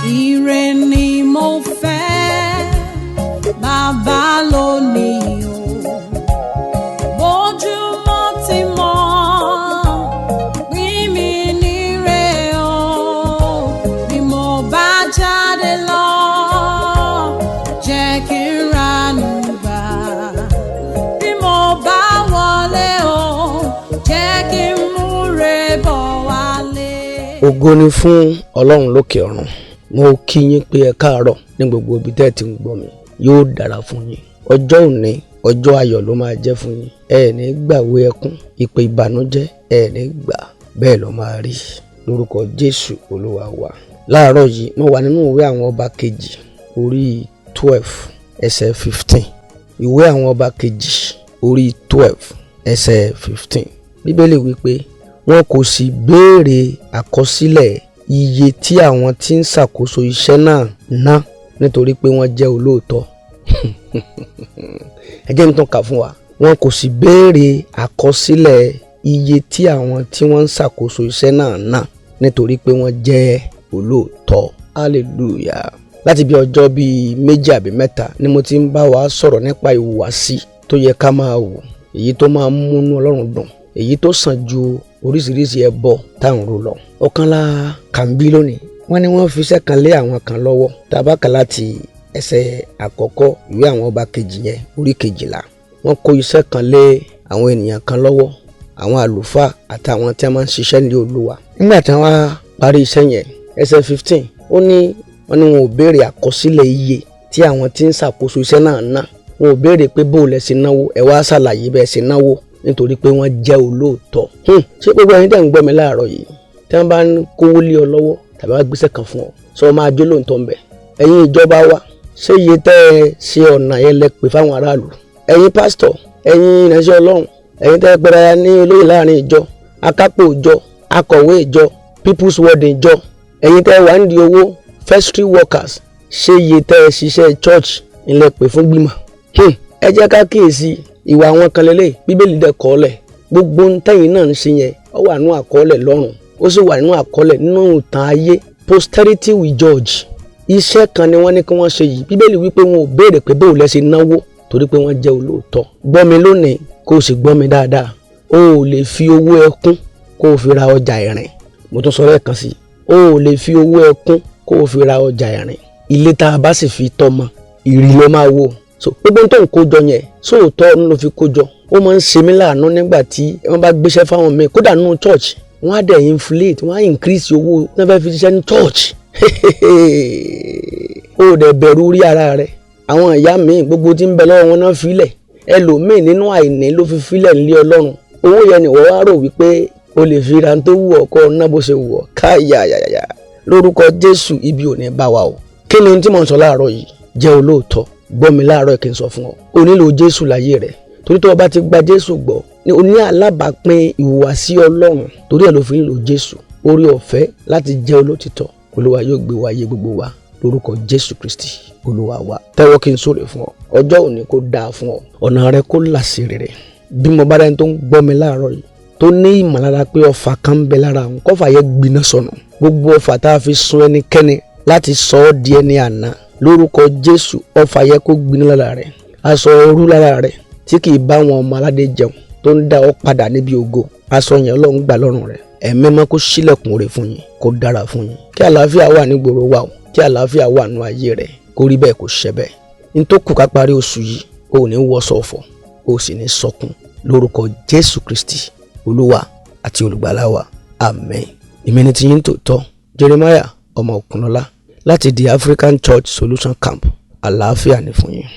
ire ni mo fẹ́ bàbá lónìí o. Bójúmọ́ ti mọ́ pín mi níre o. Bí mo bá jáde lọ jẹ́ kí n ranú gbà. Bí mo bá wọlé o jẹ́ kí n múre bọ̀ wálé. Ògo ni fún Ọlọ́run lókè ọ̀run. Mo kí yín pé ẹ káàárọ̀ ní gbogbo ibi tẹ́ ti ń gbọ́ mi. Yóò dára fún yín. Ọjọ́ òní ọjọ́ ayọ̀ ló máa jẹ́ fún yín. Ẹ ní gbàwé ẹkún, ìpè ìbànújẹ́ ẹ ní gbà. Bẹ́ẹ̀ ló máa rí lórúkọ Jésù Olúwa wa. Láàárọ̀ yìí mo wà nínú ìwé àwọn ọba kejì orí 12 ẹsẹ̀ 15. Ìwé àwọn ọba kejì orí 12 ẹsẹ̀ 15. Bíbélì wí pé wọn kò sì béèrè àkọsílẹ̀ iye tí àwọn tí ń ṣàkóso iṣẹ́ náà ná nítorí pé wọ́n jẹ́ olóòótọ́. Ẹ jẹ́ n tún kà fún wa. Wọn kò sì béèrè àkọsílẹ̀ iye tí àwọn tí wọ́n ń ṣàkóso iṣẹ́ náà ná nítorí pé wọ́n jẹ́ olóòótọ́. Hallelujah. Láti bí ọjọ́ bíi 2 àbí 3 ni mo ti ń bá wa sọ̀rọ̀ nípa ìhùwàsí tó yẹ ká máa wù, èyí tó máa ń múnú Ọlọ́run dùn, èyí tó sàn ju oríṣiríṣi ẹbọ táwọn ro lọ. Ọ̀kan la kàn bí lónìí. Wọ́n ní wọ́n fi iṣẹ́ kan lé àwọn kan lọ́wọ́. Tá bá kà láti ẹsẹ̀ àkọ́kọ́ ìwé àwọn ọba kejì yẹn orí 12. Wọ́n kó iṣẹ́ kan lé àwọn ènìyàn kan lọ́wọ́, àwọn àlùfáà àtàwọn tí wọ́n máa ń ṣiṣẹ́ ní Olúwa. Nígbà tí wọ́n parí iṣẹ́ yẹn, ẹsẹ̀ 15 ó ní wọ́n ò béèrè àkọsílẹ̀ iye tí àwọn tí ń ṣàkóso iṣẹ́ náà ná. Wọn ò béèrè pé bó lẹ ṣe náwó, ẹ wá ṣàlàyé bẹ́ẹ̀ ṣe náwó nítorí pé wọ́n jẹ́ olóòótọ́. Ṣé gbogbo ẹ̀yin tẹ́ ń gbọ́ mi láàárọ̀ yìí tí wọ́n bá ń kówó lé ọ lọ́wọ́ tàbí wọ́n gbéṣẹ́ kan fún ọ sọ máa jó lóòótọ́ ń bẹ̀? Ẹ̀yin ìjọba wa, ṣé iye tẹ́ ẹ ṣe ọ̀nà yẹn lẹ pè fáwọn aráàlú? Ẹ̀yin pásítọ̀, ẹ̀yin ìránṣẹ́ Ọlọ́run, ẹ̀yin tẹ́ ẹ pẹ́ra ní olóyè láàrin ìjọ, akápò ìjọ, akọ̀wé ìjọ, people's ward ìjọ, ẹ̀yin tẹ́ ẹ wà nídìí owó, vestry workers, ṣé iye tẹ́ ẹ ṣiṣẹ́ church ilẹ̀ pè fún gbìmọ̀? Ẹ jẹ́ ká kíyèsí ìwà àwọn kan lélẹ̀. Bíbélì dẹ̀ kọ́lẹ̀ gbogbo ntẹ́yìn náà ń ṣe yẹn ó wà nínú àkọọ́lẹ̀ lọ́run, ó sì wà nínú àkọọ́lẹ̀ nínú ìtàn ayé. Posterity will judge. Iṣẹ́ kan ni wọ́n ní kí wọ́n ṣe yìí. Bíbélì wípé wọn ò béèrè pé bó lẹ ṣe náwó torí pé wọ́n jẹ́ olóòótọ́. Gbọ́ mi lónìí kó o sì gbọ́ mi dáadáa. O ò lè fi owó ẹkún kó o fi ra ọjà ẹ̀rìn. Mo tún sọ lẹ́ẹ̀kan sí i. O ò lè fi owó ẹkún kó o fi ra ọjà ẹ̀rìn. Ilé tá a bá sì fi tọ́mọ ìrì ló máa wò. So gbogbo tó ń kójọ yẹn sóòótọ́ ló fi kójọ. Ó máa ń ṣe mí láàánú nígbà tí wọ́n bá gbéṣẹ́ fáwọn míì kódà nínú church wọ́n á dẹ̀ inflate, wọ́n á increase owó wọ́n fẹ́ fi ṣiṣẹ́ ní church. Ó dẹ̀ bẹ̀rù rí ara rẹ̀. Àwọn ìyá míì gbogbo tí ń bẹ lọ́wọ́ wọn náà filẹ̀. Ẹlòmíì nínú àìní ló fi filẹ̀ nílé Ọlọ́run. Owó yẹn ni wọ́n wá rò wípé o lè fi ra tó wù ọ́ kọ́ ná bó ṣe wù ọ́. Káyàyàyà lórúkọ Jésù ibi ò ní bá wa o. Kí ni tí mo ń sọ láàárọ̀ yìí? Jẹ́ olóòótọ́. Gbọ́ mi láàárọ̀ kí n sọ fún ọ. O nílò Jésù láyé rẹ̀. Torí tó o bá ti gba Jésù gbọ́ ni o ní alábàápín ìhùwàsí Ọlọ́run. Torí ẹ̀ ló fi nílò Jésù. Orí ọ̀fẹ́ láti jẹ́ olótìtọ́. Olúwa yóò gbé wa yé gbogbo wa lórúkọ Jésù Kristi Olúwa wa. Tẹ́wọ́ kí n súre fún ọ. Ọjọ́ òní kó dáa fún ọ. Ọ̀nà rẹ kó là sí rere. Bí mo bá dẹni tó ń gbọ́ mi láàárọ̀ yìí tó ní ìmọ̀lára pé ọfà kan ń bẹ lára òun, kọ́fà yẹn gbiná sọnù. Gbogbo ọfà tá a fi sun ẹnikẹ́ni láti sọ ọ́ di ẹni àná lórúkọ Jésù, ọfà yẹ kó gbiná lára rẹ̀. Aṣọ òru lára rẹ̀ tí kì í bá wọn ọmọ aládé jẹun tó ń dá ọ padà níbi ògo, aṣọ yẹn Ọlọ́run gbà lọ́rùn rẹ̀. Ẹ̀mí mọ́ kó ṣílẹ̀kùn rẹ̀ fún yín, kó dára fún yín. Kí àlàáfíà wà ní gbòòrò wa o, kí àlàáfíà wà nínú ayé rẹ̀, kó rí bẹ́ẹ̀ kó ṣẹ bẹ́ẹ̀. Ní tó kù ká parí oṣù yìí, o ò ní wọṣọ ọ̀fọ̀, o sì ní sọkún lórúkọ Jésù Kristi Olúwa àti olùgbàlà wa. Àmín. Ìmẹ́ni tí yín tòótọ́ Jeremiah ọmọ Òkunlọ́lá láti the African Church Solution Camp. Àlàáfíà ni fún yín.